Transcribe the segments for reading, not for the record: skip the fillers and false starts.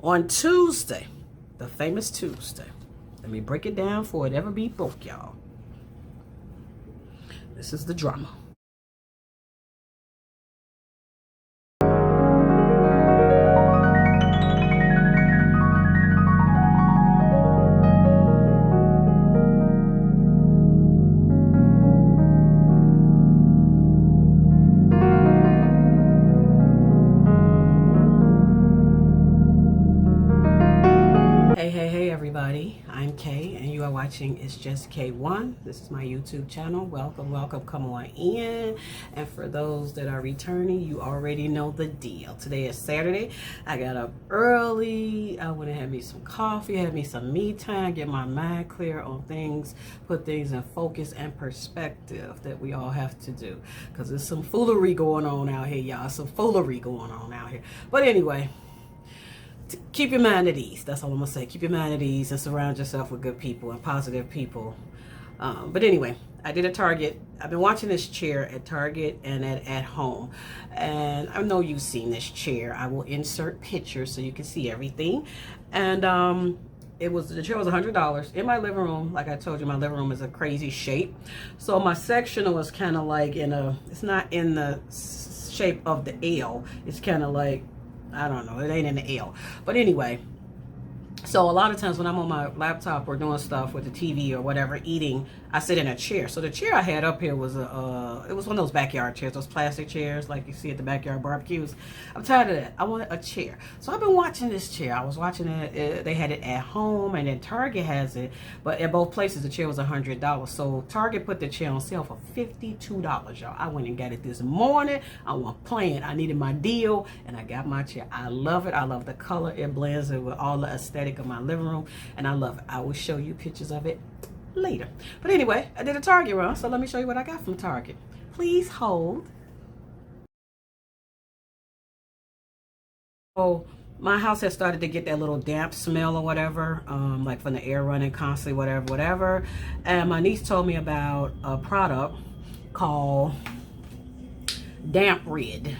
On Tuesday, the famous Tuesday, let me break it down for it ever be broke, y'all. This is the drama. Hey everybody, I'm Kay and you are watching It's Just K1. This is my YouTube channel. Welcome, come on in. And for those that are returning, you already know the deal. Today is Saturday. I got up early. I went and had me some coffee, had me some me time, get my mind clear on things, put things in focus and perspective that we all have to do. Because there's some foolery going on out here, y'all. Some foolery going on out here. But anyway, keep your mind at ease. That's all I'm gonna say. Keep your mind at ease and surround yourself with good people and positive people. But anyway, I did a Target. I've been watching this chair at Target and at home, and I know you've seen this chair. I will insert pictures so you can see everything. And the chair was $100 in my living room. Like I told you, my living room is a crazy shape, so my sectional was kind of like it's not in the shape of the L. It's kind of like, I don't know, it ain't in the L. But anyway, so a lot of times when I'm on my laptop or doing stuff with the TV or whatever, eating, I sit in a chair. So the chair I had up here was it was one of those backyard chairs, those plastic chairs like you see at the backyard barbecues. I'm tired of that. I wanted a chair. So I've been watching this chair. I was watching it. They had it at home, and then Target has it. But at both places, the chair was $100. So Target put the chair on sale for $52, y'all. I went and got it this morning. I wasn't playing. I needed my deal, and I got my chair. I love it. I love the color. It blends in with all the aesthetic of my living room, and I love it. I will show you pictures of it later. But anyway, I did a Target run, so let me show you what I got from Target. Please hold. Oh, my house has started to get that little damp smell or whatever, like from the air running constantly, whatever. And my niece told me about a product called DampRid.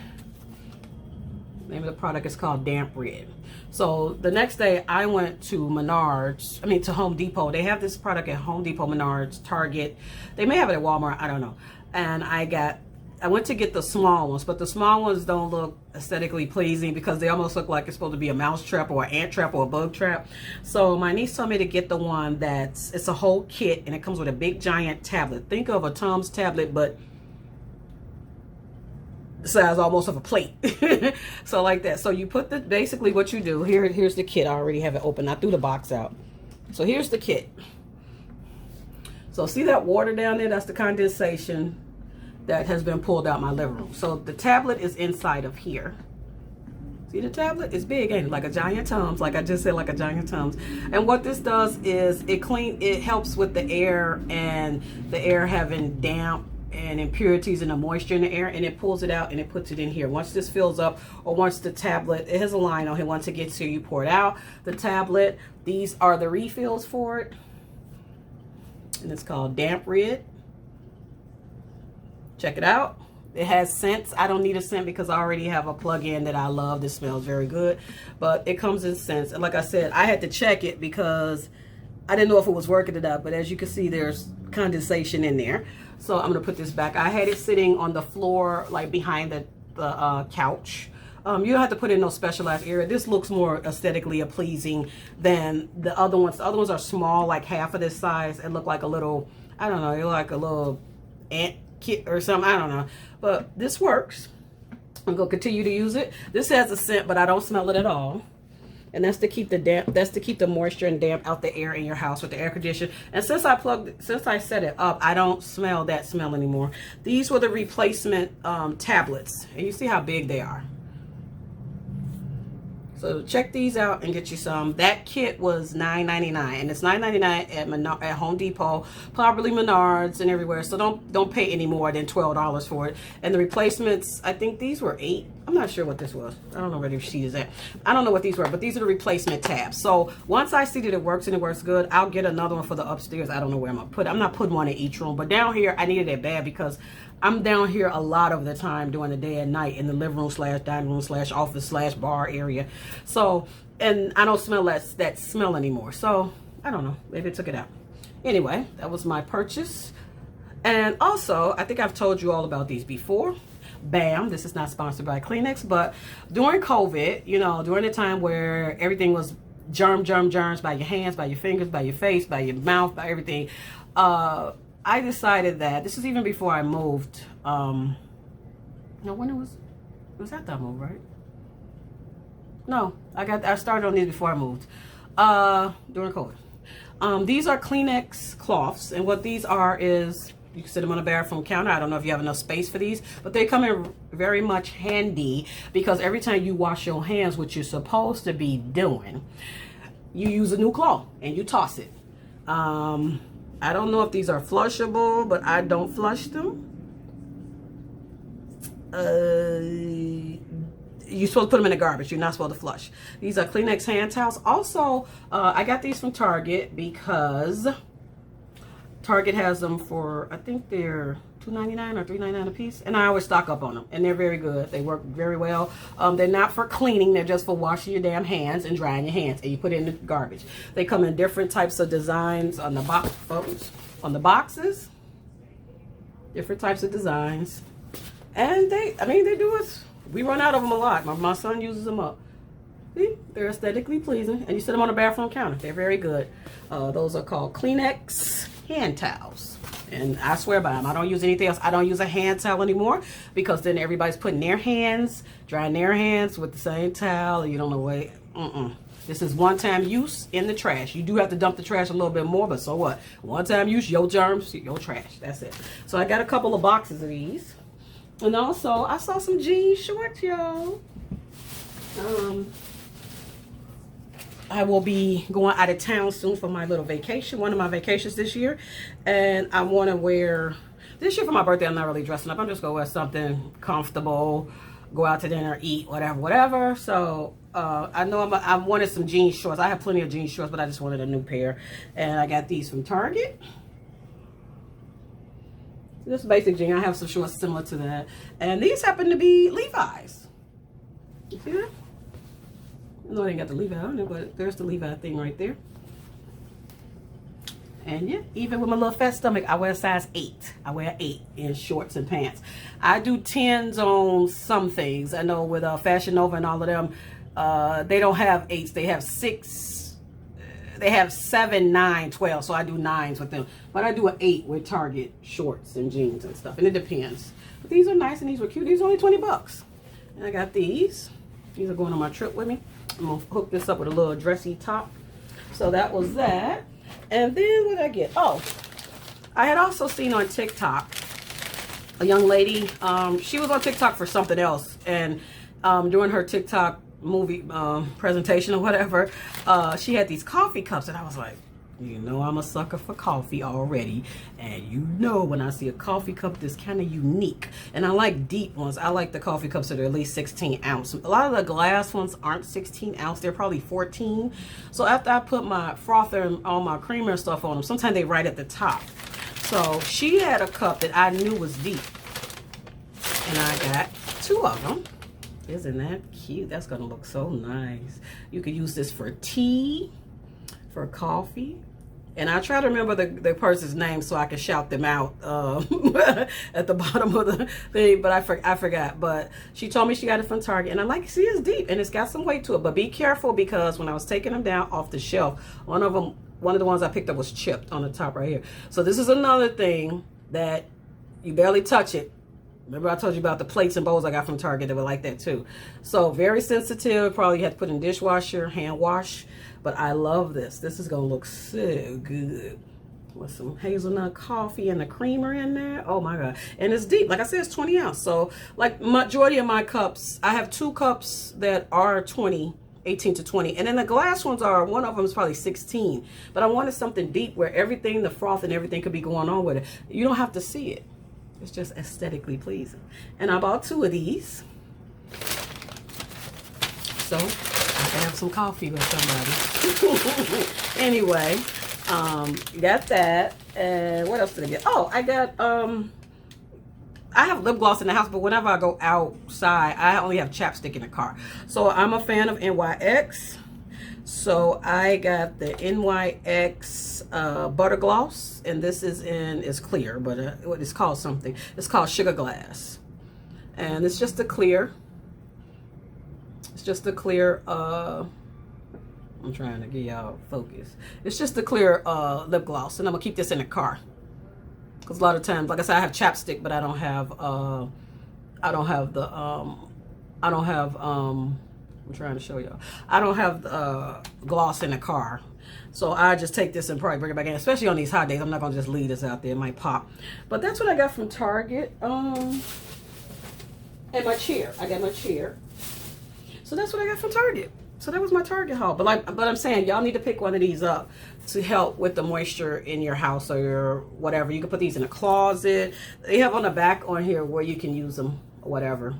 The name of the product is called DampRid. So the next day I went to to Home Depot. They have this product at Home Depot, Menards, Target. They may have it at Walmart, I don't know. And I went to get the small ones, but the small ones don't look aesthetically pleasing because they almost look like it's supposed to be a mouse trap or an ant trap or a bug trap. So my niece told me to get the one it's a whole kit, and it comes with a big giant tablet. Think of a Tom's tablet, but the size almost of a plate. So like that. So you put basically what you do, here's the kit. I already have it open. I threw the box out. So here's the kit. So see that water down there? That's the condensation that has been pulled out my living room. So the tablet is inside of here. See the tablet? It's big, ain't it? Like a giant Tums. Like I just said, like a giant Tums. And what this does is it helps with the air, and the air having damp and impurities and the moisture in the air, and it pulls it out and it puts it in here. Once this fills up, or once the tablet, it has a line on here, once it gets here, you pour it out. The tablet, these are the refills for it, and it's called DampRid. Check it out. It has scents. I don't need a scent because I already have a plug-in that I love. This smells very good, but it comes in scents. And like I said, I had to check it because I didn't know if it was working or not, but as you can see, there's condensation in there. So I'm gonna put this back. I had it sitting on the floor, like behind the couch. You don't have to put in no specialized area. This looks more aesthetically pleasing than the other ones. The other ones are small, like half of this size, and look like a little, I don't know, like a little ant kit or something, I don't know. But this works. I'm gonna continue to use it. This has a scent, but I don't smell it at all. And that's to keep the moisture and damp out the air in your house with the air conditioner. And since I set it up, I don't smell that smell anymore. These were the replacement tablets, and you see how big they are. So check these out and get you some. That kit was $9.99, and it's $9.99 at Home Depot, probably Menards and everywhere. So don't pay any more than $12 for it. And the replacements, I think these were $8. I'm not sure what this was. I don't know where the sheet is at. I don't know what these were, but these are the replacement tabs. So once I see that it works and it works good, I'll get another one for the upstairs. I don't know where I'm gonna put it. I'm not putting one in each room, but down here I needed it bad because I'm down here a lot of the time during the day and night in the living room / dining room / office / bar area. So and I don't smell that smell anymore. So I don't know, maybe I took it out. Anyway, that was my purchase. And also, I think I've told you all about these before. Bam, this is not sponsored by Kleenex, but during COVID, you know, during the time where everything was germs by your hands, by your fingers, by your face, by your mouth, by everything, I decided that, this is even before I moved, no, when it was after I moved, right? No, I started on these before I moved, during COVID. These are Kleenex cloths, and what these are is, you can sit them on a bathroom counter. I don't know if you have enough space for these, but they come in very much handy because every time you wash your hands, which you're supposed to be doing, you use a new cloth and you toss it. I don't know if these are flushable, but I don't flush them. You're supposed to put them in the garbage. You're not supposed to flush. These are Kleenex hand towels. Also, I got these from Target because Target has them for, I think they're $2.99 or $3.99 a piece, and I always stock up on them, and they're very good. They work very well. They're not for cleaning. They're just for washing your damn hands and drying your hands, and you put it in the garbage. They come in different types of designs on the boxes, different types of designs, and they do it. We run out of them a lot. My son uses them up. See, they're aesthetically pleasing, and you sit them on a bathroom counter. They're very good. Those are called Kleenex hand towels, and I swear by them. I don't use anything else. I don't use a hand towel anymore because then everybody's putting their hands, drying their hands with the same towel, and you don't know what. This is one-time use in the trash. You do have to dump the trash a little bit more, but so what? One-time use, your germs, your trash. That's it. So I got a couple of boxes of these, and also I saw some jean shorts, y'all. I will be going out of town soon for my little vacation, one of my vacations this year. And I want to wear, this year for my birthday, I'm not really dressing up. I'm just going to wear something comfortable, go out to dinner, eat, whatever. So I know I wanted some jean shorts. I have plenty of jean shorts, but I just wanted a new pair. And I got these from Target. This basic jean. I have some shorts similar to that. And these happen to be Levi's. You see that? No, I ain't got the Levi on there, but there's the Levi thing right there. And yeah, even with my little fat stomach, I wear a size 8. I wear 8 in shorts and pants. I do 10s on some things. I know with Fashion Nova and all of them, they don't have 8s. They have 6. They have 7, 9, 12. So I do 9s with them. But I do an 8 with Target shorts and jeans and stuff. And it depends. But these are nice and these were cute. These are only 20 bucks. And I got these. These are going on my trip with me. I'm going to hook this up with a little dressy top. So that was that. And then what did I get? Oh, I had also seen on TikTok a young lady. She was on TikTok for something else. And during her TikTok movie presentation or whatever, she had these coffee cups. And I was like, you know, I'm a sucker for coffee already. And you know, when I see a coffee cup that's kind of unique, and I like deep ones. I like the coffee cups that are at least 16 ounce. A lot of the glass ones aren't 16 ounce. They're probably 14. So after I put my frother and all my creamer and stuff on them, sometimes they right at the top. So she had a cup that I knew was deep. And I got 2 of them. Isn't that cute? That's going to look so nice. You could use this for tea, for coffee. And I try to remember the person's name so I can shout them out at the bottom of the thing, but I forgot. But she told me she got it from Target, and I like, see, it's deep, and it's got some weight to it. But be careful, because when I was taking them down off the shelf, one of the ones I picked up was chipped on the top right here. So this is another thing that you barely touch it. Remember I told you about the plates and bowls I got from Target that were like that too. So very sensitive, probably have to put in dishwasher, hand wash. But I love this. This is going to look so good. With some hazelnut coffee and the creamer in there. Oh my God. And it's deep. Like I said, it's 20 ounce. So like majority of my cups, I have 2 cups that are 20, 18 to 20. And then the glass ones are, one of them is probably 16. But I wanted something deep where everything, the froth and everything could be going on with it. You don't have to see it. It's just aesthetically pleasing. And I bought 2 of these. So I can have some coffee with somebody. Anyway, got that. And what else did I get? Oh, I got, I have lip gloss in the house, but whenever I go outside, I only have chapstick in the car. So I'm a fan of NYX. So I got the NYX Butter Gloss, and this is it's clear, but it's called something. It's called Sugar Glass. And it's just a clear. It's just a clear, I'm trying to get y'all focus. It's just a clear lip gloss, and I'm gonna keep this in the car. Because a lot of times, like I said, I have chapstick, but I don't have I'm trying to show y'all. I don't have gloss in the car. So I just take this and probably bring it back in, especially on these hot days. I'm not gonna just leave this out there, it might pop. But that's what I got from Target. And my chair. I got my chair. So that's what I got from Target. So that was my Target haul. But I'm saying y'all need to pick one of these up to help with the moisture in your house or your whatever. You can put these in a closet. They have on the back on here where you can use them or whatever.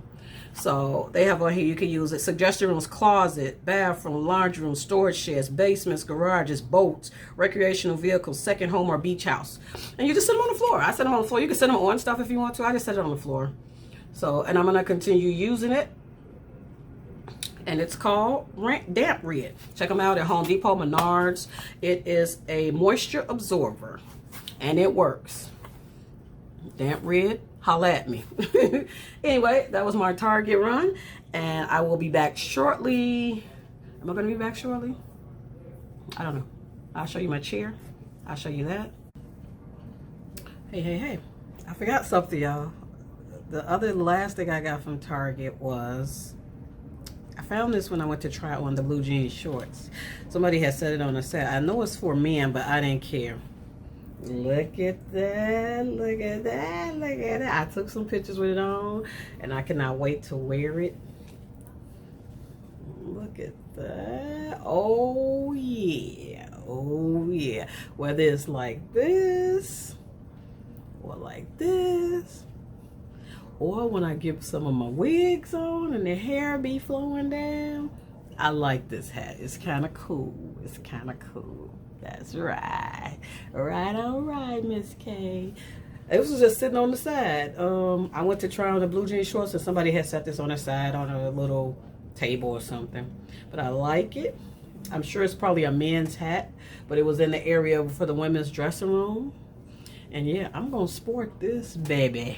So they have on here you can use it. Suggestion rooms, closet, bathroom, laundry room, storage sheds, basements, garages, boats, recreational vehicles, second home or beach house. And you just set them on the floor. I set them on the floor. You can set them on stuff if you want to. I just set it on the floor. So, and I'm going to continue using it. And it's called DampRid. Check them out at Home Depot, Menards. It is a moisture absorber. And it works. DampRid. Holla at me. Anyway, that was my Target run, and I will be back shortly. Am I going to be back shortly? I don't know. I'll show you my chair. I'll show you that. Hey. I forgot something, y'all. The last thing I got from Target was, I found this when I went to try on the blue jean shorts. Somebody had set it on a set. I know it's for men, but I didn't care. Look at that, look at that, look at that. I took some pictures with it on, and I cannot wait to wear it. Look at that. Oh yeah, oh yeah. Whether it's like this, or like this, or when I get some of my wigs on and the hair be flowing down. I like this hat. It's kind of cool. It's kind of cool. That's right. All right, Miss K. It was just sitting on the side. I went to try on the blue jean shorts, and somebody had set this on the side on a little table or something. But I like it. I'm sure it's probably a men's hat, but it was in the area for the women's dressing room. And yeah, I'm gonna sport this baby.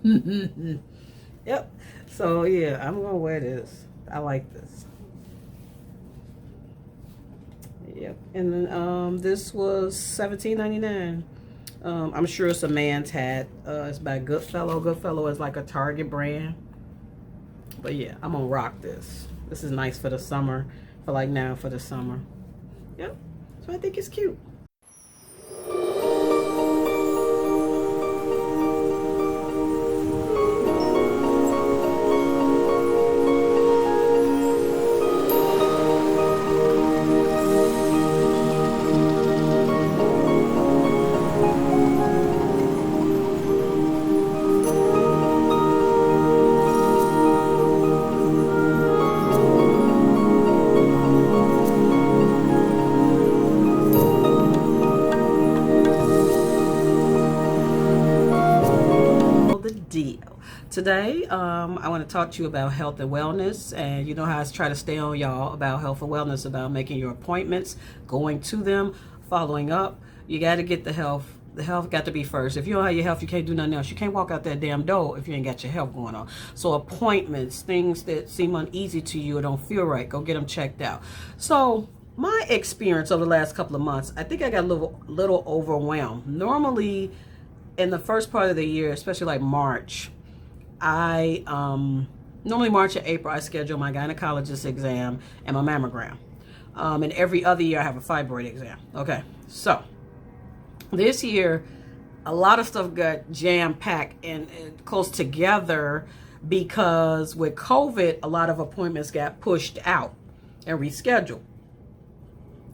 Yep. So yeah, I'm gonna wear this. I like this. Yep. And then this was $17.99. I'm sure it's a man's hat. It's by Goodfellow. Goodfellow is like a Target brand. But yeah, I'm gonna rock this. This is nice for the summer. For like now for the summer. Yep. So I think it's cute. Today, I want to talk to you about health and wellness, and you know how I try to stay on y'all about health and wellness, about making your appointments, going to them, following up. You got to get the health. The health got to be first. If you don't have your health, you can't do nothing else. You can't walk out that damn door if you ain't got your health going on. So appointments, things that seem uneasy to you or don't feel right, go get them checked out. So my experience over the last couple of months, I think I got a little overwhelmed. Normally, in the first part of the year, especially like March, normally March or April, I schedule my gynecologist exam and my mammogram. And every other year I have a fibroid exam. Okay, so this year, a lot of stuff got jam-packed and close together because with COVID, a lot of appointments got pushed out and rescheduled.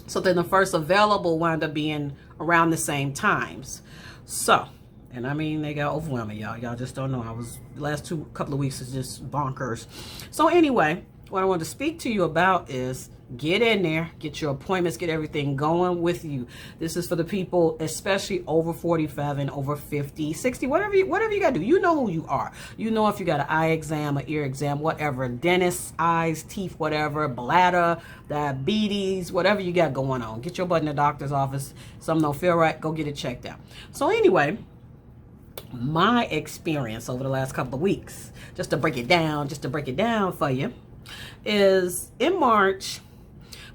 So then the first available wound up being around the same times. So, and I mean, they got overwhelming, y'all. Y'all just don't know. The last couple of weeks is just bonkers. So anyway, what I want to speak to you about is Get in there, get your appointments, get everything going with you. This is for the people, especially over 45 and over 50, 60, whatever you got to do. You know who you are. You know if you got an eye exam, an ear exam, whatever, dentist, eyes, teeth, whatever, bladder, diabetes, whatever you got going on. Get your butt in the doctor's office. Something don't feel right, go get it checked out. So anyway, my experience over the last couple of weeks, just to break it down for you, is in March,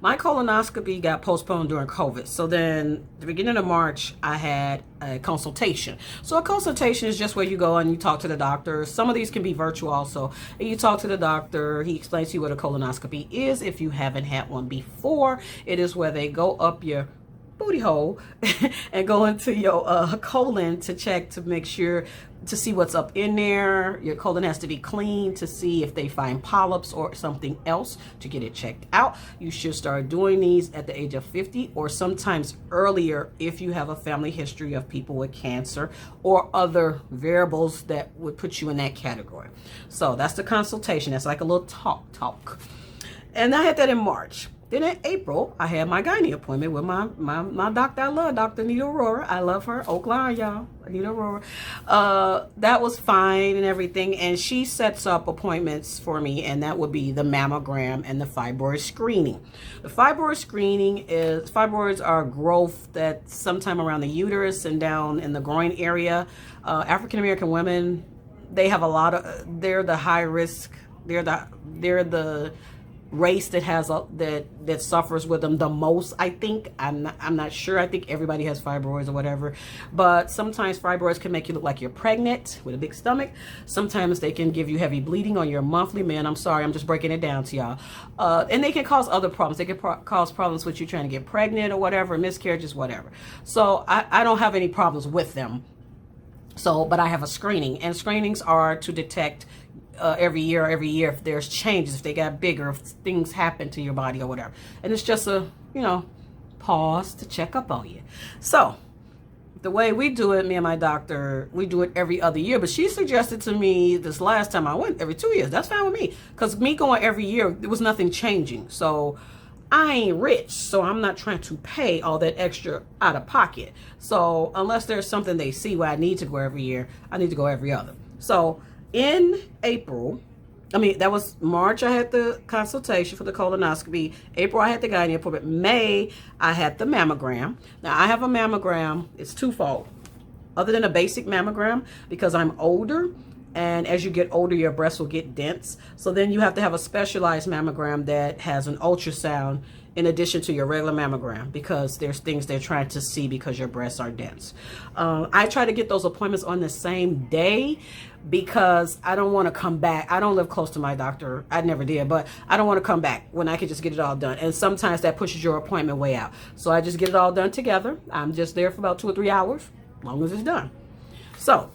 my colonoscopy got postponed during COVID. So then the beginning of March, I had a consultation. So a consultation is just where you go and you talk to the doctor. Some of these can be virtual also. And you talk to the doctor. He explains to you what a colonoscopy is. If you haven't had one before, it is where they go up your booty hole and go into your colon to check to make sure to see what's up in there. Your colon has to be clean to see if they find polyps or something else to get it checked out. You should start doing these at the age of 50 or sometimes earlier if you have a family history of people with cancer or other variables that would put you in that category. So that's the consultation. That's like a little talk. And I had that in March. Then in April, I had my gynae appointment with my doctor. I love Dr. Anita Aurora. I love her. Oakland, y'all. Anita Aurora. That was fine and everything. And she sets up appointments for me, and that would be the mammogram and the fibroid screening. The fibroid screening is, fibroids are growth that sometime around the uterus and down in the groin area. African American women, they have a lot of, they're the high risk. They're the race that has that suffers with them the most. I think I'm not sure. I think everybody has fibroids or whatever, but sometimes fibroids can make you look like you're pregnant with a big stomach. Sometimes they can give you heavy bleeding on your monthly. Man, I'm sorry, I'm just breaking it down to y'all. And they can cause other problems. They can cause problems with you trying to get pregnant or whatever, miscarriages, whatever. So I don't have any problems with them. So, but I have a screening, and screenings are to detect every year if there's changes, if they got bigger, if things happen to your body or whatever. And it's just a, pause to check up on you. So the way we do it, me and my doctor, we do it every other year. But she suggested to me this last time I went every 2 years. That's fine with me. Because me going every year, there was nothing changing. So I ain't rich, so I'm not trying to pay all that extra out of pocket. So unless there's something they see where I need to go every year, I need to go every other. So in April, that was March, I had the consultation for the colonoscopy. April, I had the gynae appointment. May, I had the mammogram. Now, I have a mammogram. It's twofold. Other than a basic mammogram, because I'm older, and as you get older, your breasts will get dense. So then you have to have a specialized mammogram that has an ultrasound in addition to your regular mammogram, because there's things they're trying to see because your breasts are dense. I try to get those appointments on the same day because I don't want to come back. I don't live close to my doctor. I never did, but I don't want to come back when I can just get it all done. And sometimes that pushes your appointment way out. So I just get it all done together. I'm just there for about 2 or 3 hours, as long as it's done. So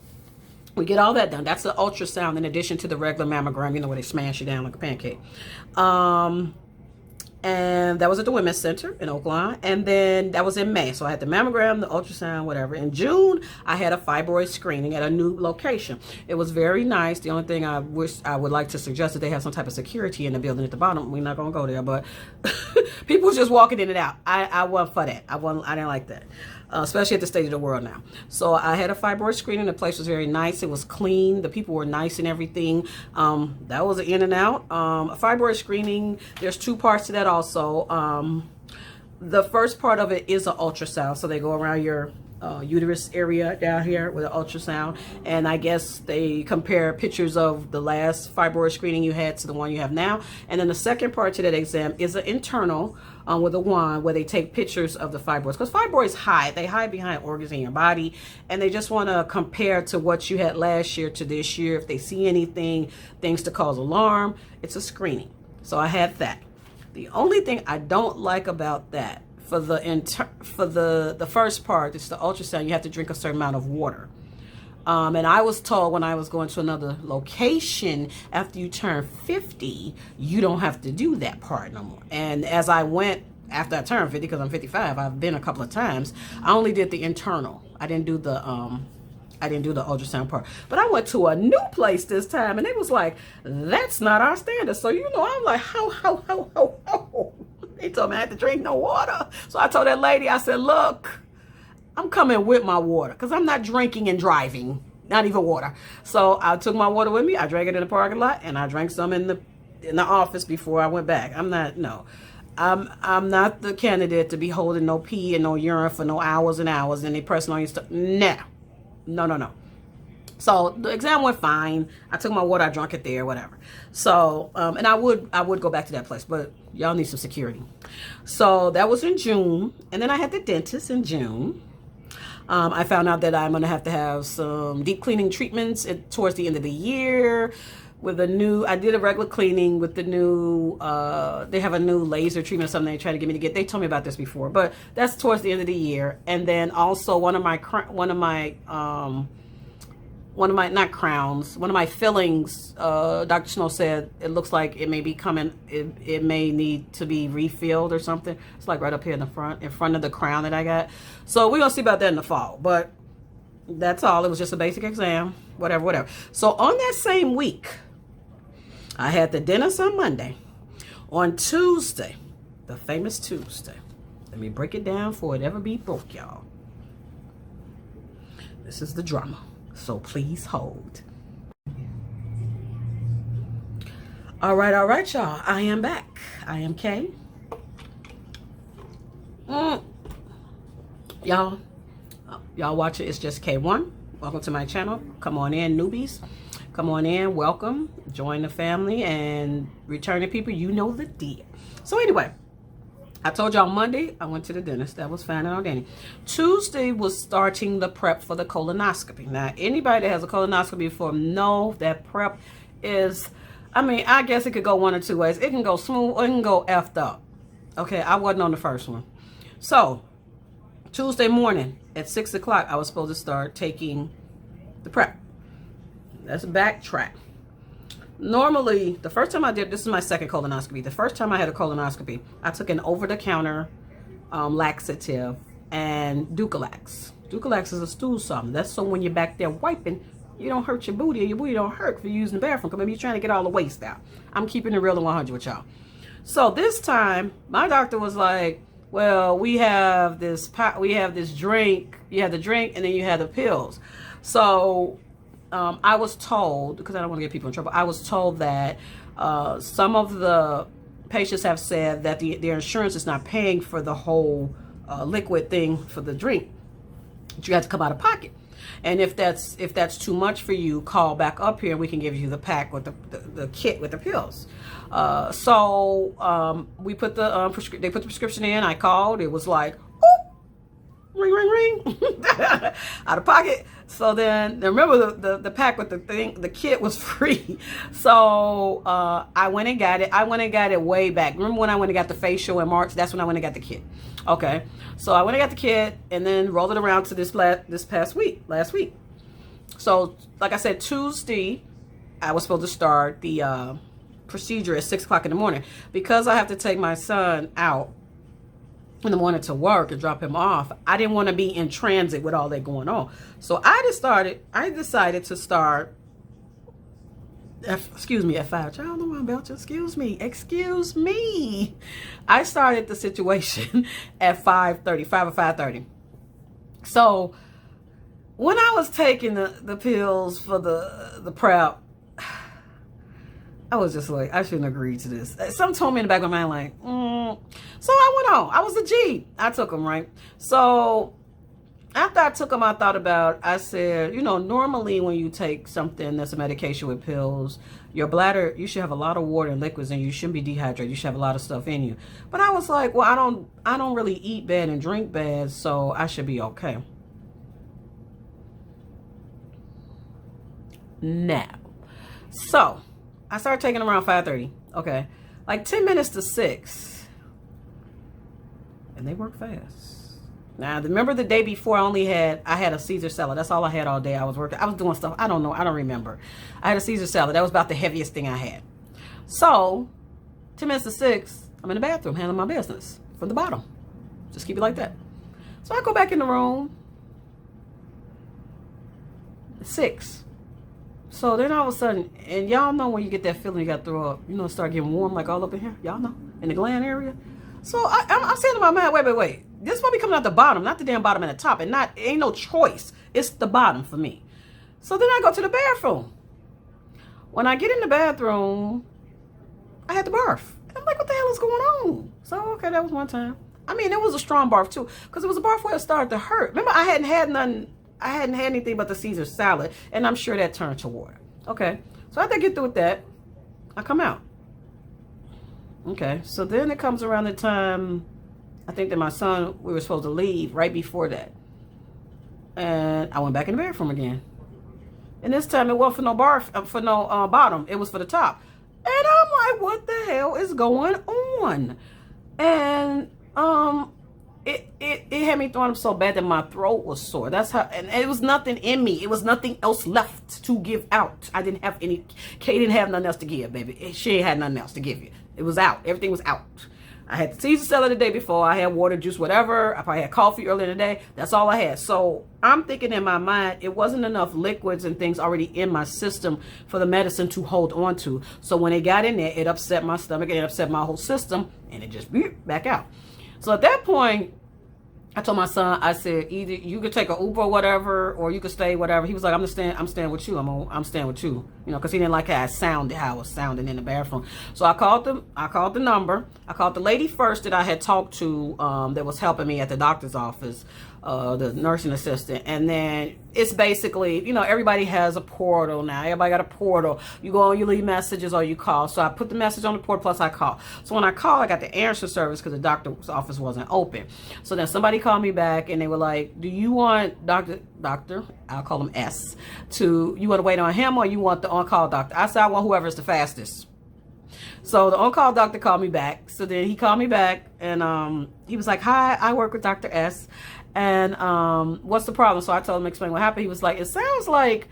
we get all that done. That's the ultrasound in addition to the regular mammogram, where they smash you down like a pancake. And that was at the Women's Center in Oakland. And then that was in May. So I had the mammogram, the ultrasound, whatever. In June, I had a fibroid screening at a new location. It was very nice. The only thing I would like to suggest is they have some type of security in the building at the bottom. We're not going to go there, but people just walking in and out. I wasn't for that. I didn't like that. Especially at the state of the world now. So I had a fibroid screening. The place was very nice. It was clean. The people were nice and everything. That was an in and out. A fibroid screening, there's 2 parts to that also. The first part of it is an ultrasound. So they go around your uterus area down here with an ultrasound, and I guess they compare pictures of the last fibroid screening you had to the one you have now. And then the second part to that exam is an internal with a wand where they take pictures of the fibroids, because fibroids hide behind organs in your body, and they just want to compare to what you had last year to this year. If they see anything, things to cause alarm, it's a screening. So I had that. The only thing I don't like about that, for the first part, it's the ultrasound, you have to drink a certain amount of water. And I was told when I was going to another location, after you turn 50, you don't have to do that part no more. And as I went, after I turned 50, because I'm 55, I've been a couple of times, I only did the internal. I didn't do the ultrasound part. But I went to a new place this time, and they was like, that's not our standard. So, I'm like, how? He told me I had to drink no water. So I told that lady, I said, look, I'm coming with my water because I'm not drinking and driving, not even water. So I took my water with me. I drank it in the parking lot, and I drank some in the office before I went back. I'm not the candidate to be holding no pee and no urine for no hours and hours and they pressing on your stuff. No. So the exam went fine. I took my water, I drank it there, whatever. So, and I would go back to that place, but y'all need some security. So that was in June. And then I had the dentist in June. I found out that I'm going to have some deep cleaning treatments towards the end of the year with I did a regular cleaning with the new, they have a new laser treatment or something they try to get me to get. They told me about this before, but that's towards the end of the year. And then also one of my fillings, Dr. Snow said it looks like it may be coming, it may need to be refilled or something. It's like right up here in front of the crown that I got. So we're gonna see about that in the fall, but that's all. It was just a basic exam, whatever. So on that same week, I had the dentist on Monday. On Tuesday, the famous Tuesday, let me break it down for it ever be broke, y'all. This is the drama. So please hold. All right, y'all. I am back. I am Kay. Y'all watching It's Just K1. Welcome to my channel. Come on in, newbies. Come on in. Welcome. Join the family, and returning people, you know the deal. So anyway, I told y'all Monday I went to the dentist. That was fine and all dandy. Tuesday was starting the prep for the colonoscopy. Now, anybody that has a colonoscopy before know that prep is, I guess it could go one or two ways. It can go smooth or it can go effed up. Okay, I wasn't on the first one. So, Tuesday morning at 6 o'clock, I was supposed to start taking the prep. Let's backtrack. Normally, the first time this is my second colonoscopy. The first time I had a colonoscopy, I took an over-the-counter laxative and Ducalax. Ducalax is a stool softener. That's so when you're back there wiping, you don't hurt your booty, or your booty don't hurt for using the bathroom, because maybe you're trying to get all the waste out. I'm keeping it real and 100 with y'all. So this time, my doctor was like, well, we have this drink. You have the drink, and then you have the pills. So I was told, because I don't want to get people in trouble, I was told that some of the patients have said that their insurance is not paying for the whole liquid thing for the drink. You have to come out of pocket. And if that's too much for you, call back up here and we can give you the pack with the kit with the pills. So we put they put the prescription in. I called. It was like, oh, ring, ring, ring, out of pocket. So then remember the pack with the kit was free. So I went and got it. I went and got it way back. Remember when I went and got the facial in March? That's when I went and got the kit. Okay. So I went and got the kit and then rolled it around to this last week. So like I said, Tuesday, I was supposed to start the procedure at 6 o'clock in the morning. Because I have to take my son out in the morning to work and drop him off, I didn't want to be in transit with all that going on. So I decided to start at 5. Y'all know I'm about to, excuse me. I started the situation at 5:30, 5 or 5:30. So when I was taking the pills for the prep, I was just like, I shouldn't agree to this. Something told me in the back of my mind, like, So I went on. I was a G. I took them, right? So after I took them, I said, normally when you take something that's a medication with pills, your bladder, you should have a lot of water and liquids and you shouldn't be dehydrated. You should have a lot of stuff in you. But I was like, well, I don't really eat bad and drink bad, so I should be okay. Now, so I started taking them around 5:30. Okay. Like 10 minutes to 6. And they work fast. Now, remember the day before I had a Caesar salad. That's all I had all day. I was working. I was doing stuff. I don't know. I don't remember. I had a Caesar salad. That was about the heaviest thing I had. So, 10 minutes to 6, I'm in the bathroom handling my business from the bottom. Just keep it like that. So I go back in the room. 6. So then all of a sudden, and y'all know when you get that feeling you got to throw up, start getting warm like all up in here. Y'all know, in the gland area. So I'm saying to my mind, wait. This is supposed to be coming out the bottom, not the damn bottom and the top. And it ain't no choice. It's the bottom for me. So then I go to the bathroom. When I get in the bathroom, I had to barf. I'm like, what the hell is going on? So, okay, that was one time. I mean, it was a strong barf too, because it was a barf where it started to hurt. Remember, I hadn't had anything but the Caesar salad, and I'm sure that turned to water. Okay, so after I get through with that, I come out. Okay, so then it comes around the time, I think that my son, we were supposed to leave right before that. And I went back in the bathroom again. And this time it wasn't for no barf, for no bottom. It was for the top. And I'm like, what the hell is going on? And it had me throwing up so bad that my throat was sore. That's how, and it was nothing in me. It was nothing else left to give out. I didn't have any, Kay didn't have nothing else to give, baby. She ain't had nothing else to give you. It was out. Everything was out. I had the Caesar salad the day before. I had water, juice, whatever. I probably had coffee earlier in the day. That's all I had. So I'm thinking in my mind, it wasn't enough liquids and things already in my system for the medicine to hold on to. So when it got in there, it upset my stomach and it upset my whole system, and it just back out. So at that point, I told my son, I said, either you could take an Uber or whatever, or you could stay, whatever. He was like, I'm staying with you. I'm staying with you. You know, because he didn't like how I was sounding in the bathroom. So I called the number. I called the lady first that I had talked to that was helping me at the doctor's office, the nursing assistant. And then it's basically, you know, everybody has a portal now. Everybody got a portal. You go on, you leave messages, or you call. So I put the message on the portal, plus I call. So when I call, I got the answer service because the doctor's office wasn't open. So then somebody called me back and they were like, do you want doctor, I'll call him S, you want to wait on him or you want the on-call doctor? I said, I want whoever's the fastest. So the on-call doctor called me back. So then he called me back and he was like, hi, I work with Dr. S. And what's the problem? So I told him, explain what happened. He was like, it sounds like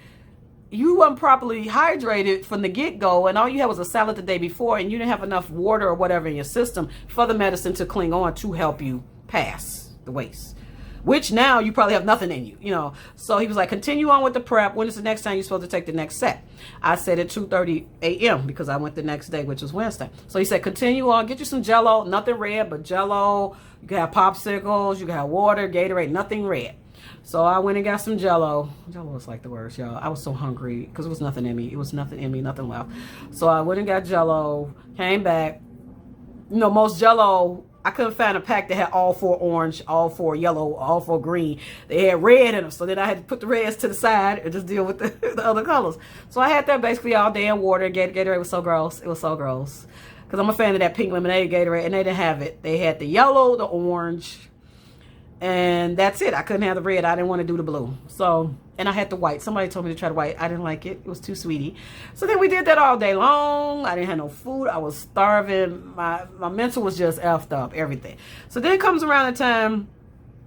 you weren't properly hydrated from the get-go, and all you had was a salad the day before, and you didn't have enough water or whatever in your system for the medicine to cling on to help you pass the waste. Which now you probably have nothing in you, you know. So he was like, continue on with the prep. When is the next time you're supposed to take the next set? I said at 2:30 a.m. because I went the next day, which was Wednesday. So he said, continue on, get you some Jello, nothing red, but Jello. You can have popsicles, you can have water, Gatorade, nothing red. So I went and got some Jello. Jello was like the worst, y'all. I was so hungry because it was nothing in me. It was nothing in me, nothing left. So I went and got Jello, came back. You know, most Jello, I couldn't find a pack that had all 4 orange, all 4 yellow, all 4 green. They had red in them. So then I had to put the reds to the side and just deal with the other colors. So I had that basically all day in water. Gatorade was so gross. It was so gross. Because I'm a fan of that pink lemonade Gatorade, and they didn't have it. They had the yellow, the orange, and that's it. I couldn't have the red. I didn't want to do the blue. So, and I had the white. Somebody told me to try the white. I didn't like it. It was too sweety. So then we did that all day long. I didn't have no food. I was starving. My mental was just effed up, everything. So then it comes around the time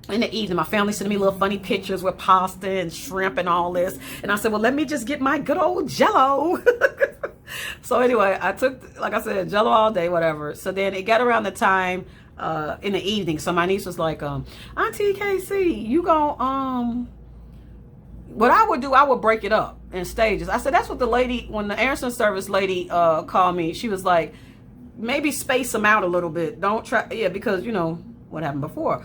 in the evening, my family sent me little funny pictures with pasta and shrimp and all this. And I said, well, let me just get my good old Jello. So anyway, I took, like I said, Jello all day, whatever. So then it got around the time in the evening. So my niece was like, Auntie KC, you gon' what I would do, I would break it up in stages. I said, that's what the lady, when the Anderson service lady called me, she was like, maybe space them out a little bit. Don't try, yeah, because you know what happened before.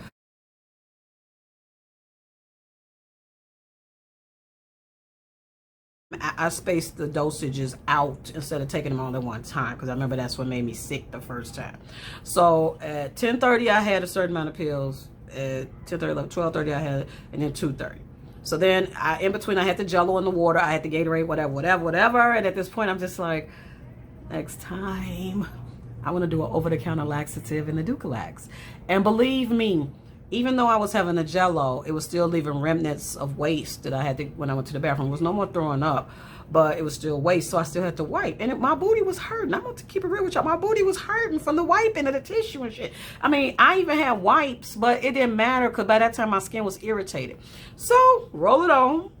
I spaced the dosages out instead of taking them all at one time because I remember that's what made me sick the first time. So at 10:30 I had a certain amount of pills. At 10:30, 12:30 I had, and then 2:30. So then in between I had the Jello and the water. I had the Gatorade, whatever. And at this point I'm just like, next time I want to do an over-the-counter laxative and the Ducalax. And believe me, even though I was having a Jello, it was still leaving remnants of waste that I had to, when I went to the bathroom. There was no more throwing up, but it was still waste, so I still had to wipe. And my booty was hurting. I'm going to keep it real with y'all. My booty was hurting from the wiping of the tissue and shit. I mean, I even had wipes, but it didn't matter because by that time my skin was irritated. So, roll it on.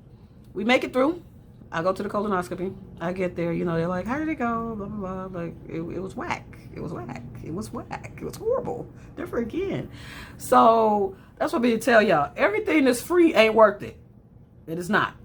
We make it through. I go to the colonoscopy. I get there, you know, they're like, how did it go? Blah, blah, blah. Like, it was whack. It was whack. It was whack. It was horrible. Never again. So, that's what I tell y'all. Everything that's free ain't worth it. It is not.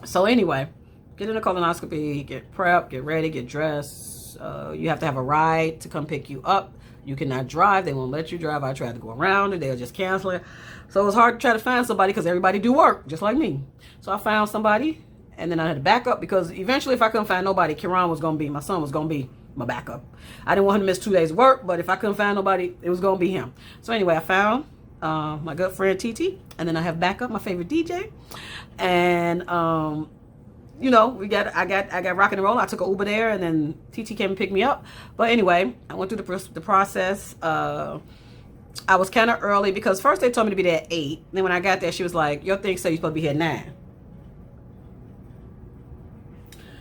So, anyway, get in the colonoscopy, get prepped, get ready, get dressed. You have to have a ride to come pick you up You cannot drive. They won't let you drive. I tried to go around it. They'll just cancel it. So it was hard to try to find somebody because everybody do work, just like me. So I found somebody, and then I had to back up because eventually if I couldn't find nobody, Kiran was going to be, my son was going to be my backup. I didn't want him to miss 2 days of work, but if I couldn't find nobody, it was going to be him. So anyway, I found my good friend TT, and then I have backup, my favorite DJ. And you know, I got rock and roll. I took an Uber there, and then TT came and picked me up. But anyway, I went through the process. I was kind of early because first they told me to be there at 8. Then when I got there, she was like, "Your thing said you're supposed to be here at 9."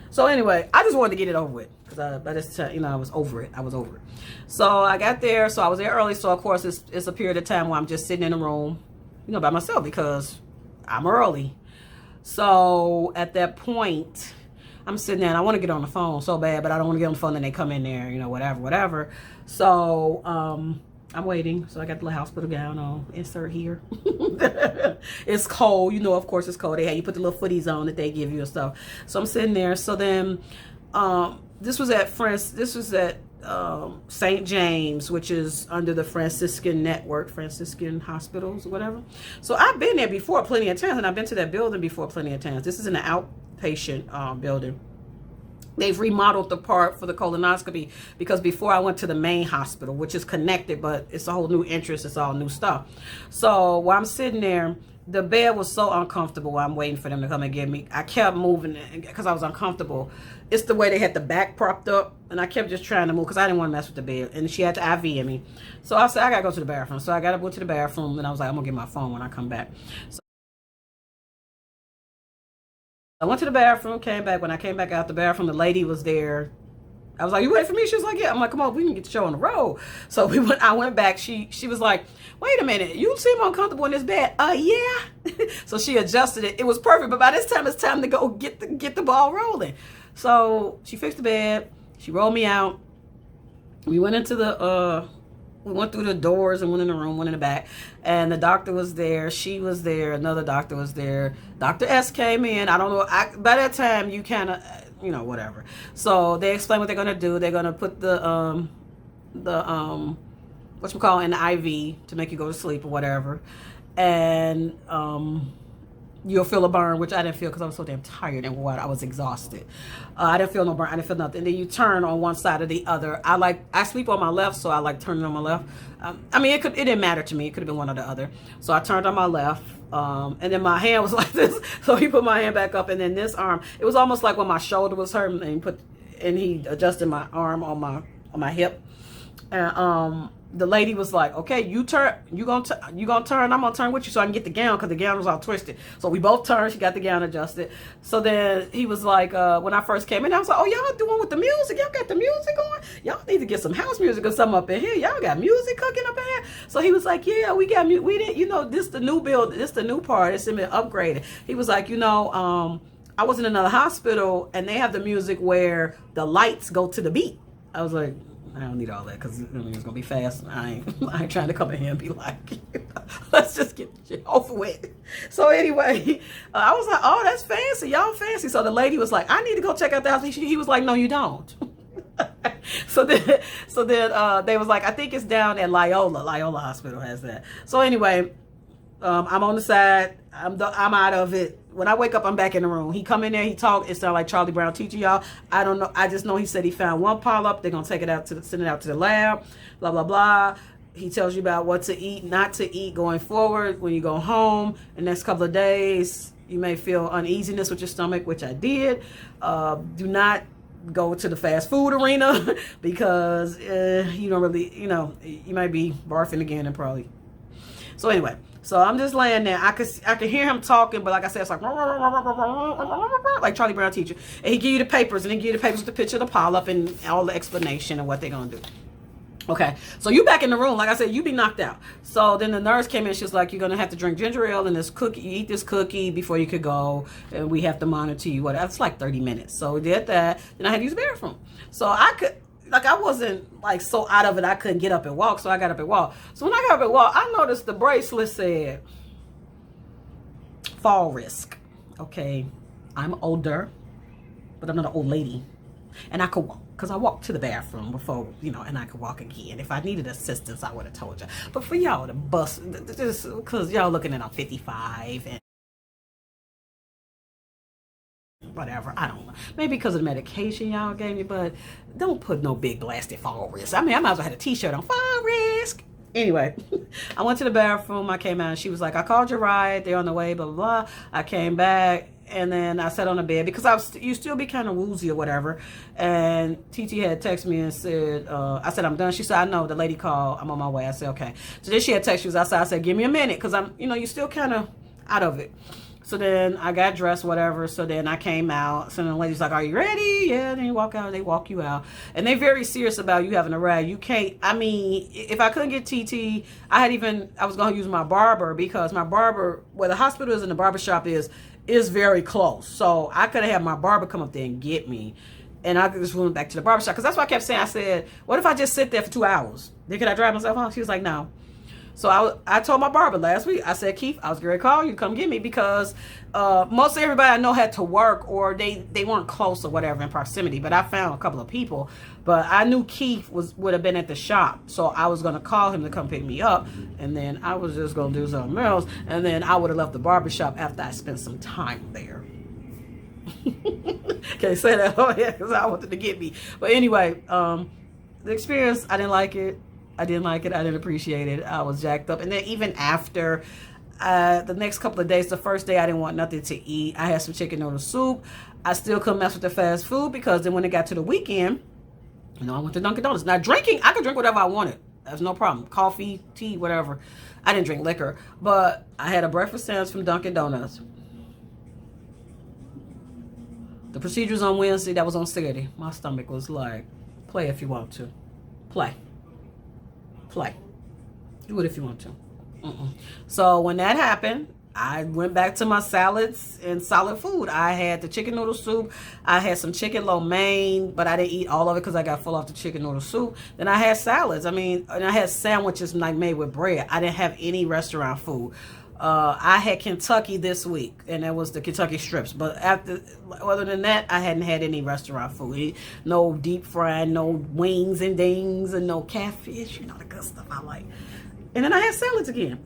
So anyway, I just wanted to get it over with because by this time, you know, I was over it. So I got there. So I was there early. So of course, it's a period of time where I'm just sitting in a room, you know, by myself because I'm early. So at that point, I'm sitting there and I want to get on the phone so bad, but I don't want to get on the phone and they come in there, you know, whatever. So I'm waiting. So I got the little hospital gown on, insert here. It's cold, you know, of course it's cold. You put the little footies on that they give you and stuff. So I'm sitting there. So then this was at St. James, which is under the Franciscan network, Franciscan hospitals or whatever. So I've been there before plenty of times, and I've been to that building before plenty of times. This is an outpatient building. They've remodeled the part for the colonoscopy because before I went to the main hospital, which is connected, but it's a whole new entrance. It's all new stuff. So while I'm sitting there, the bed was so uncomfortable while I'm waiting for them to come and get me. I kept moving because I was uncomfortable. It's the way they had the back propped up, and I kept just trying to move because I didn't want to mess with the bed. And she had to IV in me. So I said, I got to go to the bathroom. So I got to go to the bathroom, and I was like, I'm going to get my phone when I come back. So I went to the bathroom, came back. When I came back out the bathroom, the lady was there. I was like, "You wait for me?" She was like, "Yeah." I'm like, "Come on, we can get the show on the road." So I went back. She was like, "Wait a minute, you seem uncomfortable in this bed." Yeah. So she adjusted it. It was perfect. But by this time, it's time to go get the ball rolling. So she fixed the bed. She rolled me out. We went into we went through the doors and went in the room, went in the back, and the doctor was there. She was there. Another doctor was there. Dr. S came in. I don't know. By that time, you kind of, you know, whatever. So they explain what they're gonna do. They're gonna put the whatchamacallit in the IV to make you go to sleep or whatever, and you'll feel a burn, which I didn't feel because I was so damn tired and what I was exhausted. I didn't feel no burn. I didn't feel nothing. And then you turn on one side or the other. I sleep on my left, so I like turning on my left. I mean, it didn't matter to me. It could have been one or the other. So I turned on my left, and then my hand was like this. So he put my hand back up, and then this arm. It was almost like when my shoulder was hurting, and he adjusted my arm on my hip, and the lady was like, "Okay, you turn. You gonna turn. I'm gonna turn with you so I can get the gown because the gown was all twisted." So we both turned. She got the gown adjusted. So then he was like, when I first came in, I was like, "Oh, y'all doing with the music? Y'all got the music going? Y'all need to get some house music or something up in here. Y'all got music cooking up in here." So he was like, "Yeah, we got we didn't. You know, this the new build. This the new part. It's been upgraded." He was like, "You know, I was in another hospital and they have the music where the lights go to the beat." I was like, I don't need all that because it's gonna be fast. I ain't trying to come in here and be like, let's just get the shit over with. So anyway, I was like, "Oh, that's fancy, y'all fancy." So the lady was like, "I need to go check out the house." He was like, "No, you don't." So then they was like, "I think it's down at Loyola Hospital has that." So anyway, I'm on the side. I'm out of it. When I wake up, I'm back in the room. He come in there, he talk. It sound like Charlie Brown teaching y'all. I don't know. I just know he said he found one polyp. They're gonna take it out send it out to the lab. Blah blah blah. He tells you about what to eat, not to eat going forward. When you go home, the next couple of days, you may feel uneasiness with your stomach, which I did. Do not go to the fast food arena because you don't really, you know, you might be barfing again and probably. So anyway. So I'm just laying there. I could hear him talking, but like I said, it's like Charlie Brown teacher. And he give you the papers, and he give you the papers with the picture of the polyp and all the explanation of what they're gonna do. Okay, so you back in the room. Like I said, you be knocked out. So then the nurse came in. She was like, "You're gonna have to drink ginger ale and this cookie. You eat this cookie before you could go, and we have to monitor you." Whatever. It's like 30 minutes. So we did that. Then I had to use the bathroom. So I wasn't like so out of it I couldn't get up and walk, so I got up and walked. So when I got up and walked, I noticed the bracelet said fall risk. Okay, I'm older, but I'm not an old lady, and I could walk. because I walked to the bathroom before, you know, and I could walk again. If I needed assistance, I would have told you. But for y'all to bust, just because y'all looking at I'm 55 and whatever, I don't know. Maybe because of the medication y'all gave me, but don't put no big blasted fall risk. I mean, I might as well have a t-shirt on, fall risk. Anyway, I went to the bathroom. I came out and she was like, I called your ride. They're on the way, blah, blah, blah. I came back and then I sat on the bed because you still be kind of woozy or whatever. And TT had texted me and said, I said, I'm done. She said, I know, the lady called. I'm on my way. I said, okay. So then she had texted, she was outside. I said, give me a minute because I'm, you know, you still kind of out of it. So then I got dressed, whatever. So then I came out. So then the lady's like, are you ready? Yeah. Then you walk out. They walk you out. And they're very serious about you having a ride. You can't, I mean, if I couldn't get TT, I was going to use my barber because my barber, where the hospital is and the barber shop is very close. So I could have had my barber come up there and get me. And I just went back to the barber shop. Because that's what I kept saying. I said, what if I just sit there for 2 hours? Then could I drive myself home? She was like, no. So I told my barber last week, I said, Keith, I was going to call you, come get me because most everybody I know had to work or they weren't close or whatever in proximity. But I found a couple of people. But I knew Keith would have been at the shop. So I was going to call him to come pick me up. And then I was just going to do something else. And then I would have left the barbershop after I spent some time there. Can't say that on here because I wanted to get me. But anyway, the experience, I didn't like it. I didn't like it. I didn't appreciate it. I was jacked up. And then even after the next couple of days, the first day I didn't want nothing to eat. I had some chicken noodle soup. I still couldn't mess with the fast food because then when it got to the weekend, you know, I went to Dunkin' Donuts. Now drinking, I could drink whatever I wanted. That's no problem. Coffee, tea, whatever. I didn't drink liquor. But I had a breakfast sandwich from Dunkin' Donuts. The procedure was on Wednesday. That was on Saturday. My stomach was like, play if you want to. Play. Do it if you want to. So when that happened, I went back to my salads and solid food. I had the chicken noodle soup. I had some chicken lo mein, but I didn't eat all of it because I got full off the chicken noodle soup. Then I had salads. I mean, and I had sandwiches like made with bread. I didn't have any restaurant food. I had Kentucky this week, and that was the Kentucky strips. But other than that, I hadn't had any restaurant food. No deep fried, no wings and dings, and no catfish. You know, the good stuff I like. And then I had salads again.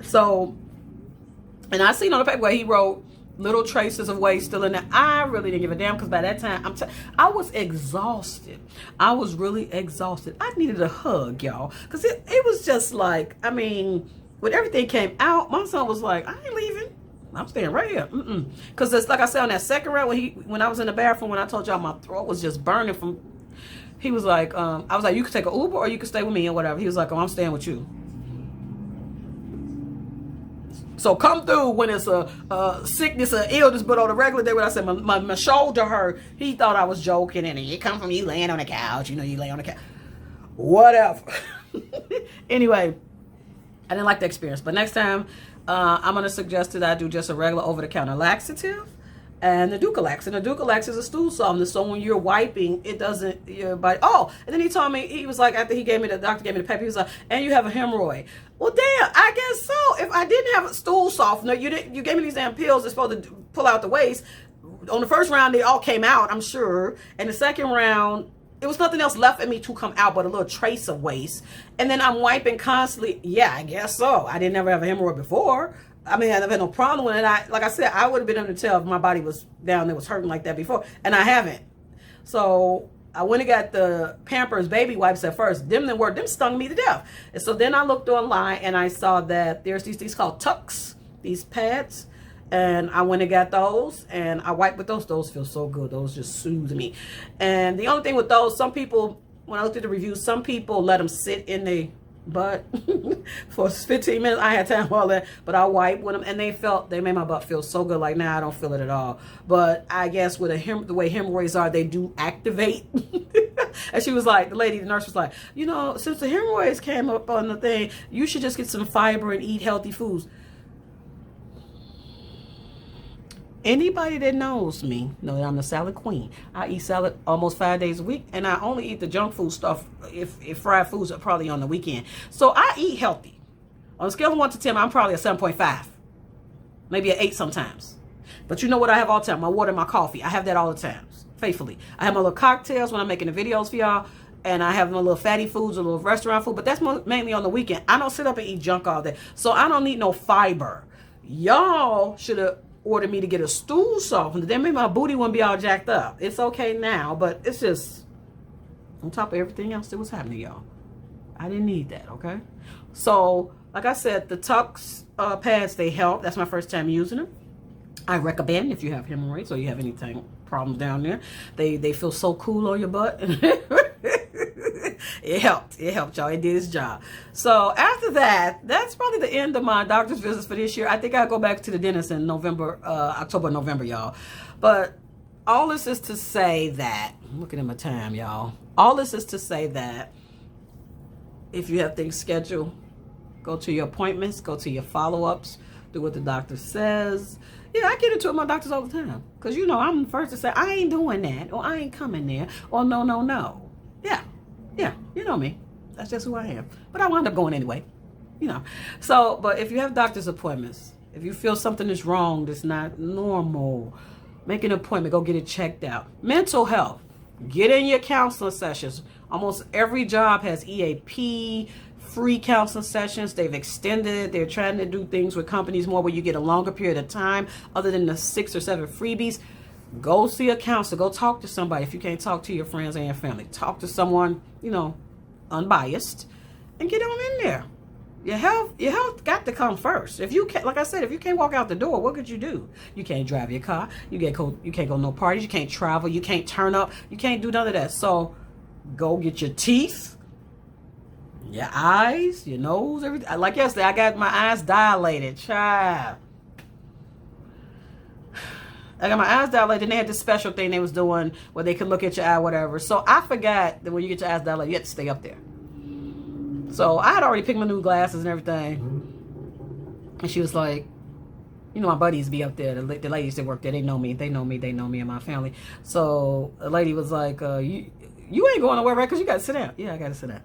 So, and I seen on the paper where he wrote little traces of waste still in there. I really didn't give a damn because by that time, I was exhausted. I was really exhausted. I needed a hug, y'all, because it was just like, I mean, when everything came out, my son was like, I ain't leaving. I'm staying right here. Because it's like I said on that second round, when I was in the bathroom, when I told y'all my throat was just burning from, he was like, I was like, you could take an Uber or you could stay with me or whatever. He was like, oh, I'm staying with you. So come through when it's a sickness or illness, but on a regular day when I said my shoulder hurt, he thought I was joking, and it come from you laying on the couch. You know, you lay on the couch. Whatever. Anyway, I didn't like the experience, but next time I'm going to suggest that I do just a regular over-the-counter laxative and the Ducalax. And the Ducalax is a stool softener, so when you're wiping, it doesn't, your body. Oh, and then he told me, he was like, after the doctor gave me the paper, he was like, and you have a hemorrhoid. Well, damn, I guess so. If I didn't have a stool softener, you gave me these damn pills that's supposed to pull out the waste. On the first round, they all came out, I'm sure. And the second round, it was nothing else left in me to come out but a little trace of waste. And then I'm wiping constantly. Yeah, I guess so. I didn't ever have a hemorrhoid before. I mean, I never had no problem with it. Like I said, I would have been able to tell if my body was down there was hurting like that before. And I haven't. So I went and got the Pampers baby wipes at first. Them stung me to death. And so then I looked online and I saw that there's these called Tucks, these pads. And I went and got those, and I wiped with those. Those feel so good. Those just soothe me. And the only thing with those, some people, when I looked at the reviews, some people let them sit in their butt for 15 minutes. I had time for all that, but I wiped with them, and they made my butt feel so good. Like now, I don't feel it at all. But I guess with the way hemorrhoids are, they do activate. And she was like, the nurse was like, you know, since the hemorrhoids came up on the thing, you should just get some fiber and eat healthy foods. Anybody that knows me know that I'm the salad queen. I eat salad almost 5 days a week, and I only eat the junk food stuff if fried foods are probably on the weekend. So I eat healthy. On a scale of 1 to 10, I'm probably a 7.5, maybe an 8 sometimes. But you know what I have all the time? My water and my coffee. I have that all the time. faithfully. I have my little cocktails when I'm making the videos for y'all. And I have my little fatty foods, a little restaurant food. But that's mainly on the weekend. I don't sit up and eat junk all day. So I don't need no fiber. Y'all should have ordered me to get a stool softener. Then maybe my booty wouldn't be all jacked up. It's okay now. But it's just on top of everything else that was happening, y'all. I didn't need that, okay? So, like I said, the Tux pads, they help. That's my first time using them. I recommend if you have hemorrhoids or you have anything problems down there. They feel so cool on your butt. It helped, y'all. It did its job. So after that, that's probably the end of my doctor's visits for this year. I think I'll go back to the dentist in October, November, y'all. But all this is to say that, I'm looking at my time, y'all. All this is to say that if you have things scheduled, go to your appointments, go to your follow-ups, do what the doctor says. Yeah, I get into it with my doctors all the time. Because, you know, I'm the first to say, I ain't doing that. Or I ain't coming there. Or no, no, no. Yeah, you know me. That's just who I am. But I wound up going anyway. You know. So, but if you have doctor's appointments, if you feel something is wrong, that's not normal, make an appointment. Go get it checked out. Mental health. Get in your counseling sessions. Almost every job has EAP, free counseling sessions. They've extended it. They're trying to do things with companies more where you get a longer period of time other than the 6 or 7 freebies. Go see a counselor. Go talk to somebody. If you can't talk to your friends and your family, talk to someone, you know, unbiased, and get on in there. Your health got to come first. If you can't, like I said, if you can't walk out the door, what could you do? You can't drive your car. You can't go no parties. You can't travel. You can't turn up. You can't do none of that. So go get your teeth, your eyes, your nose, everything. Like yesterday, I got my eyes dilated. Child. I got my eyes dilated, and they had this special thing they was doing where they could look at your eye, whatever. So I forgot that when you get your eyes dilated, you have to stay up there. So I had already picked my new glasses and everything. And she was like, you know, my buddies be up there. The ladies that work there, they know me and my family. So the lady was like, you ain't going nowhere, right? Because you got to sit down. Yeah, I got to sit down.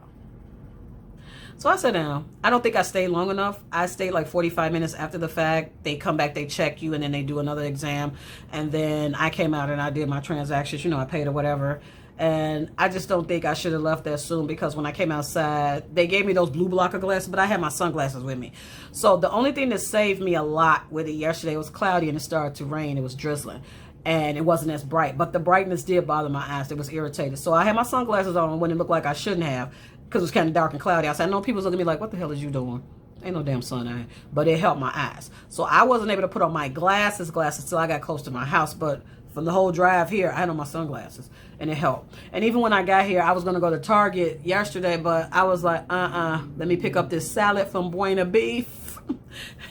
So I sat down. I don't think I stayed long enough. I stayed like 45 minutes after the fact. They come back, they check you, and then they do another exam. And then I came out and I did my transactions. You know, I paid or whatever. And I just don't think I should have left that soon, because when I came outside, they gave me those blue blocker glasses, but I had my sunglasses with me. So the only thing that saved me a lot with it yesterday, it was cloudy and it started to rain. It was drizzling. And it wasn't as bright. But the brightness did bother my eyes. It was irritated. So I had my sunglasses on when it looked like I shouldn't have, because it was kind of dark and cloudy outside. I know people was looking at me like, what the hell is you doing? Ain't no damn sun out. But it helped my eyes. So I wasn't able to put on my glasses till I got close to my house. But for the whole drive here, I had on my sunglasses. And it helped. And even when I got here, I was going to go to Target yesterday. But I was like, let me pick up this salad from Buena Beef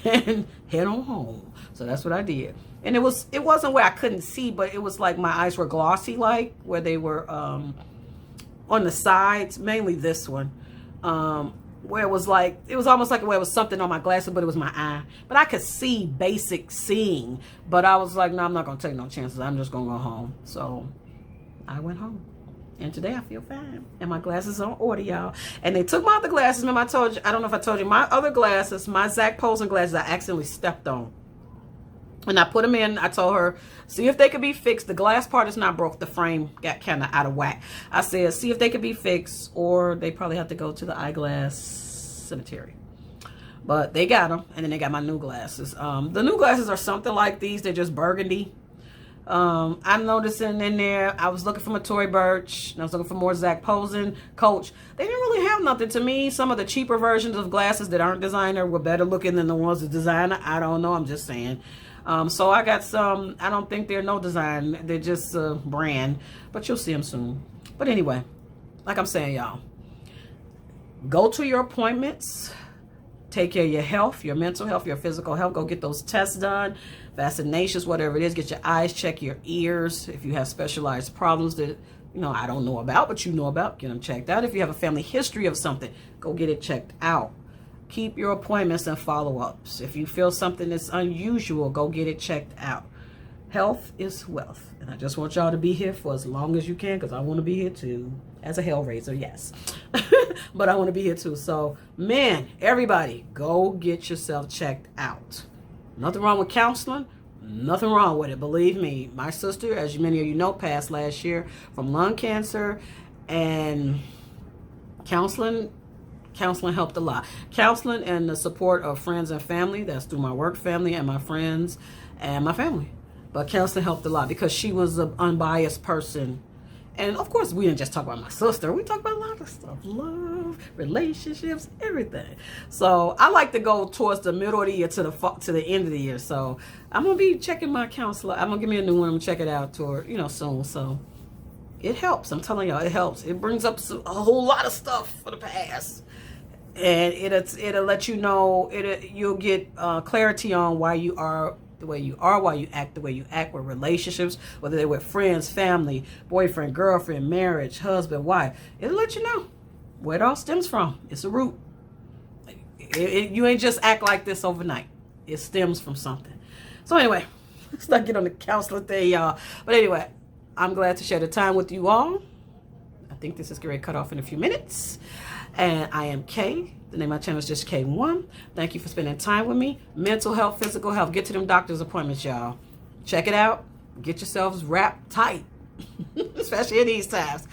and head on home. So that's what I did. And it wasn't where I couldn't see, but it was like my eyes were glossy, like where they were on the sides, mainly this one, where it was almost like where it was something on my glasses, but it was my eye. But I could see basic seeing, but I was like, no, I'm not going to take no chances. I'm just going to go home. So I went home. And today I feel fine. And my glasses are on order, y'all. And they took my other glasses. Remember I told you, I don't know if I told you, my other glasses, my Zach Posen glasses, I accidentally stepped on. And I put them in. I told her, see if they could be fixed. The glass part is not broke. The frame got kind of out of whack. I said, see if they could be fixed, or they probably have to go to the eyeglass cemetery. But they got them. And then they got my new glasses. The new glasses are something like these. They're just burgundy. I'm noticing in there, I was looking for my Tory Burch, and I was looking for more Zach Posen, Coach. They didn't really have nothing to me. Some of the cheaper versions of glasses that aren't designer were better looking than the ones that designer. I don't know. I'm just saying. So I got some. I don't think they're no design. They're just a brand. But you'll see them soon. But anyway, like I'm saying, y'all, go to your appointments. Take care of your health, your mental health, your physical health. Go get those tests done, vaccinations, whatever it is. Get your eyes checked, your ears. If you have specialized problems that, you know, I don't know about, but you know about, get them checked out. If you have a family history of something, go get it checked out. Keep your appointments and follow-ups. If you feel something is unusual, go get it checked out. Health is wealth. And I just want y'all to be here for as long as you can, because I want to be here too. As a hellraiser, yes. But I want to be here too. So, man, everybody, go get yourself checked out. Nothing wrong with counseling. Nothing wrong with it, believe me. My sister, as many of you know, passed last year from lung cancer, and counseling helped a lot. Counseling and the support of friends and family, that's through my work family and my friends and my family. But counseling helped a lot because she was an unbiased person. And of course, we didn't just talk about my sister. We talked about a lot of stuff. Love, relationships, everything. So I like to go towards the middle of the year to the end of the year. So I'm going to be checking my counselor. I'm going to give me a new one. I'm going to check it out toward, soon. So it helps. I'm telling y'all, it helps. It brings up a whole lot of stuff for the past. And it'll let you know, you'll get clarity on why you are the way you are, why you act the way you act with relationships, whether they're with friends, family, boyfriend, girlfriend, marriage, husband, wife. It'll let you know where it all stems from. It's a root. You ain't just act like this overnight. It stems from something. So anyway, let's not get on the counselor thing, y'all. But anyway, I'm glad to share the time with you all. I think this is going to cut off in a few minutes. And I am Kay. The name of my channel is just K1. Thank you for spending time with me. Mental health, physical health. Get to them doctor's appointments, y'all. Check it out. Get yourselves wrapped tight, especially in these times.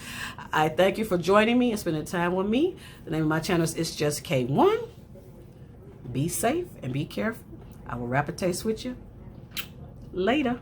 I thank you for joining me and spending time with me. The name of my channel is just K1. Be safe and be careful. I will rapid taste with you later.